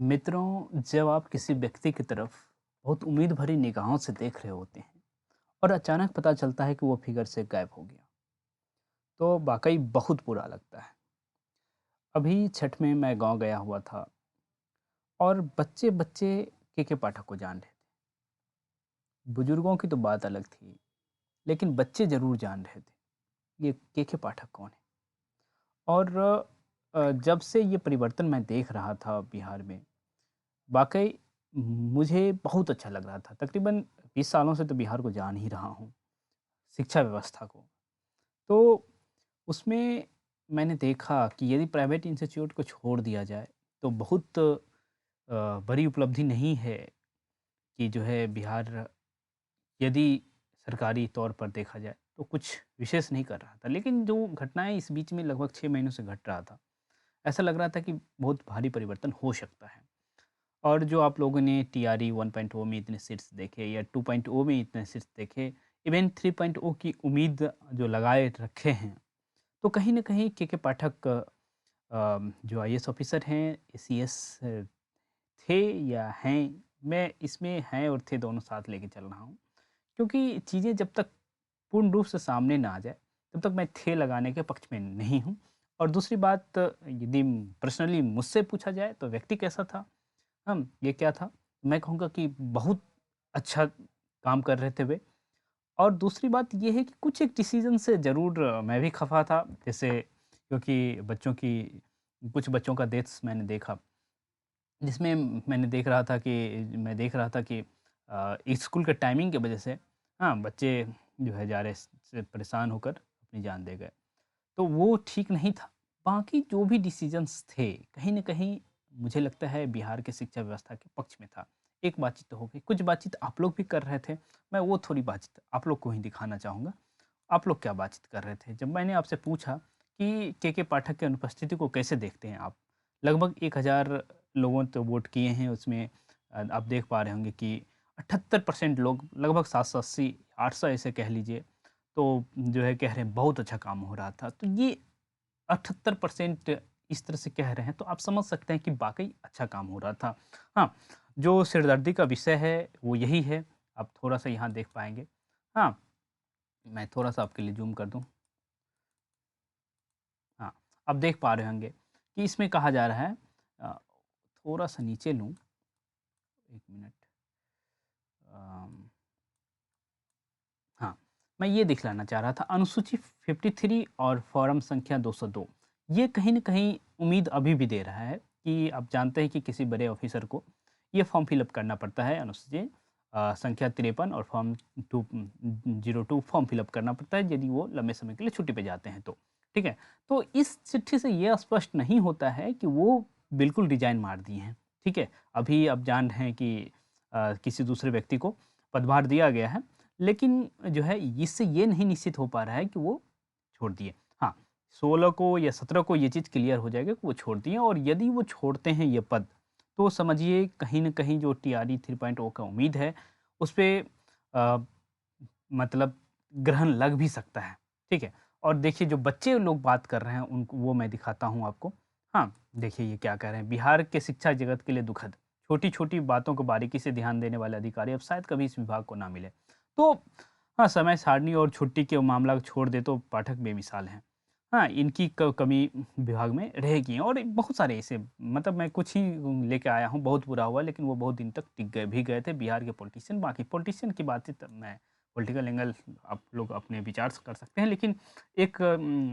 मित्रों, जब आप किसी व्यक्ति की तरफ बहुत उम्मीद भरी निगाहों से देख रहे होते हैं और अचानक पता चलता है कि वो फिगर से गायब हो गया, तो वाकई बहुत बुरा लगता है। अभी छठ में मैं गांव गया हुआ था और बच्चे बच्चे के पाठक को जान रहे थे। बुजुर्गों की तो बात अलग थी, लेकिन बच्चे जरूर जान रहे थे ये के पाठक कौन है। और जब से ये परिवर्तन मैं देख रहा था बिहार में, वाक़ई मुझे बहुत अच्छा लग रहा था। तकरीबन 20 सालों से तो बिहार को जान ही रहा हूँ, शिक्षा व्यवस्था को। तो उसमें मैंने देखा कि यदि प्राइवेट इंस्टीट्यूट को छोड़ दिया जाए, तो बहुत बड़ी उपलब्धि नहीं है कि जो है बिहार, यदि सरकारी तौर पर देखा जाए, तो कुछ विशेष नहीं कर रहा था। लेकिन जो घटनाएँ इस बीच में लगभग 6 महीनों से घट रहा था, ऐसा लग रहा था कि बहुत भारी परिवर्तन हो सकता है। और जो आप लोगों ने टीआरई 1.0 में इतने सीट्स देखे या 2.0 में इतने सीट्स देखे, इवन 3.0 की उम्मीद जो लगाए रखे हैं, तो कहीं न कहीं के पाठक जो आईएएस ऑफ़िसर हैं, सीएस थे या हैं, मैं इसमें हैं और थे दोनों साथ लेके चल रहा हूँ। क्योंकि चीज़ें जब तक पूर्ण रूप से सामने ना आ जाए, तब तक मैं थे लगाने के पक्ष में नहीं हूँ। और दूसरी बात, यदि पर्सनली मुझसे पूछा जाए तो व्यक्ति कैसा था? ये क्या था? मैं कहूँगा कि बहुत अच्छा काम कर रहे थे वे। और दूसरी बात ये है कि कुछ एक डिसीज़न से ज़रूर मैं भी खफ़ा था। जैसे क्योंकि कुछ बच्चों का डेथ्स मैंने देखा, जिसमें मैं देख रहा था कि स्कूल के टाइमिंग की वज़ह से बच्चे जो है जा रहे से परेशान होकर अपनी जान दे गए। तो वो ठीक नहीं था। बाकी जो भी डिसीज़न्स थे, कहीं न कहीं मुझे लगता है बिहार के शिक्षा व्यवस्था के पक्ष में था। एक बातचीत तो हो गई, कुछ बातचीत आप लोग भी कर रहे थे, मैं वो थोड़ी बातचीत आप लोग को ही दिखाना चाहूँगा। आप लोग क्या बातचीत कर रहे थे? जब मैंने आपसे पूछा कि के पाठक की अनुपस्थिति को कैसे देखते हैं आप? लगभग 1000 लोगों ने तो वोट किए हैं उसमें। आप देख पा रहे होंगे कि 78% लोग, लगभग 780, 800 ऐसे कह लीजिए, तो जो है कह रहे हैं बहुत अच्छा काम हो रहा था। तो ये 78% इस तरह से कह रहे हैं, तो आप समझ सकते हैं कि वाक़ई अच्छा काम हो रहा था। हाँ, जो सिरदर्दी का विषय है वो यही है, आप थोड़ा-सा यहाँ देख पाएँगे। हाँ, मैं थोड़ा-सा आपके लिए ज़ूम कर दूँ। हाँ, आप देख पा रहे होंगे कि इसमें कहा जा रहा है, अ, थोड़ा-सा नीचे लूँ, 1 मिनट। अम, हाँ, मैं ये दिखलाना चाह रहा था, अनुसूची 53 और फॉर्म संख्या 202, ये कहीं न कहीं उम्मीद अभी भी दे रहा है कि आप जानते हैं कि किसी बड़े ऑफ़िसर को ये फ़ॉर्म फ़िल अप करना पड़ता है, अनुसूची संख्या 53 और फॉर्म 02 फ़ॉर्म फ़िल अप करना पड़ता है, यदि वो लंबे समय के लिए छुट्टी पे जाते हैं तो, ठीक है? तो इस चिट्ठी से ये स्पष्ट नहीं होता है कि वो बिल्कुल रिज़ाइन मार दिए हैं, ठीक है? अभी आप जान रहे हैं कि किसी दूसरे व्यक्ति को पदभार दिया गया है, लेकिन जो है इससे ये नहीं निश्चित हो पा रहा है कि वो छोड़ दिए। हाँ, 16 को या 17 को ये चीज़ क्लियर हो जाएगा कि वो छोड़ दिए, और यदि वो छोड़ते हैं ये पद, तो समझिए कहीं न कहीं जो टीआरई 3.0 का उम्मीद है, उसपे अ, मतलब ग्रहण लग भी सकता है, ठीक है? और देखिए जो बच्चे लोग बात कर रहे हैं उनको वो मैं दिखाता हूँ आपको। हाँ, देखिए ये क्या कह रहे हैं, बिहार के शिक्षा जगत के लिए दुखद, छोटी-छोटी बातों को बारीकी से ध्यान देने वाले अधिकारी अब शायद कभी इस विभाग को ना मिले। तो हाँ, समय सारणी और छुट्टी के मामला को छोड़ दे तो पाठक बेमिसाल हैं। हाँ, इनकी कमी विभाग में रहेगी, और बहुत सारे ऐसे, मतलब मैं कुछ ही लेके आया हूँ, बहुत बुरा हुआ, लेकिन वो बहुत दिन तक टिक गए भी गए थे बिहार के पॉलिटिशियन। बाकी पॉलिटिशियन की बातचीत मैं, पॉलिटिकल एंगल आप लोग अपने विचार से कर सकते हैं, लेकिन एक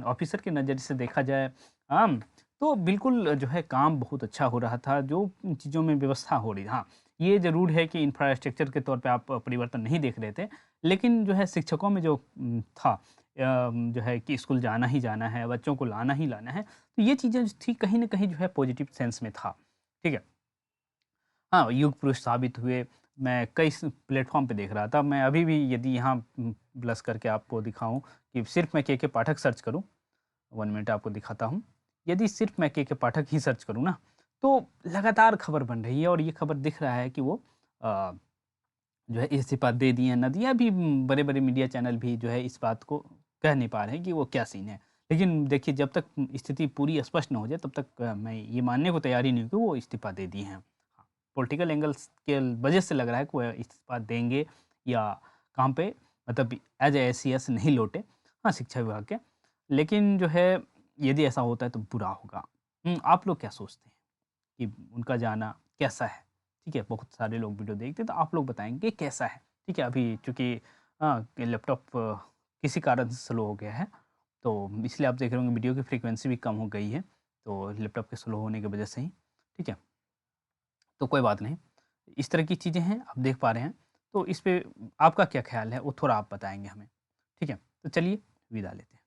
ऑफिसर के नज़रिए से देखा जाए, आम तो बिल्कुल जो है काम बहुत अच्छा हो रहा था, जो चीज़ों में व्यवस्था हो रही। हाँ, ये ज़रूर है कि इंफ्रास्ट्रक्चर के तौर पे आप परिवर्तन नहीं देख रहे थे, लेकिन जो है शिक्षकों में जो था, जो है कि स्कूल जाना ही जाना है, बच्चों को लाना ही लाना है, तो ये चीज़ें जो थी कहीं न कहीं जो है पॉजिटिव सेंस में था, ठीक है? हाँ, युग पुरुष साबित हुए। मैं कई प्लेटफ़ॉर्म पे देख रहा था। मैं अभी भी यदि यहाँ प्लस करके आपको दिखाऊँ कि सिर्फ़ मैं के पाठक सर्च करूँ, 1 मिनट आपको दिखाता हूँ। यदि सिर्फ़ मैं के पाठक ही सर्च करूँ ना, तो लगातार खबर बन रही है, और ये खबर दिख रहा है कि वो अ, जो है इस्तीफ़ा दे दिए हैं, ना दिया। अभी बड़े-बड़े मीडिया चैनल भी जो है इस बात को कह नहीं पा रहे हैं कि वो क्या सीन है। लेकिन देखिए, जब तक स्थिति पूरी स्पष्ट ना हो जाए, तब तक मैं ये मानने को तैयार ही नहीं हूँ कि वो इस्तीफ़ा दे दिए हैं। पॉलिटिकल एंगल्स के वजह से लग रहा है कि वो इस्तीफा देंगे या काम पे मतलब एज ए एस नहीं लौटे, हाँ, शिक्षा विभाग के। लेकिन जो है यदि ऐसा होता है तो बुरा होगा। आप लोग क्या सोचते हैं कि उनका जाना कैसा है? ठीक है, बहुत सारे लोग वीडियो देखते हैं तो आप लोग बताएँगे कैसा है? ठीक है, अभी चूँकि लैपटॉप किसी कारण से स्लो हो गया है, तो इसलिए आप देख रहे होंगे वीडियो की फ्रीक्वेंसी भी कम हो गई है, तो लैपटॉप के स्लो होने की वजह से ही, ठीक है? तो कोई बात नहीं। इस तरह की चीज़ें हैं, आप देख पा रहे हैं। तो इस पे आपका क्या ख़्याल है, वो थोड़ा आप बताएँगे हमें, ठीक है? तो चलिए विदा लेते हैं।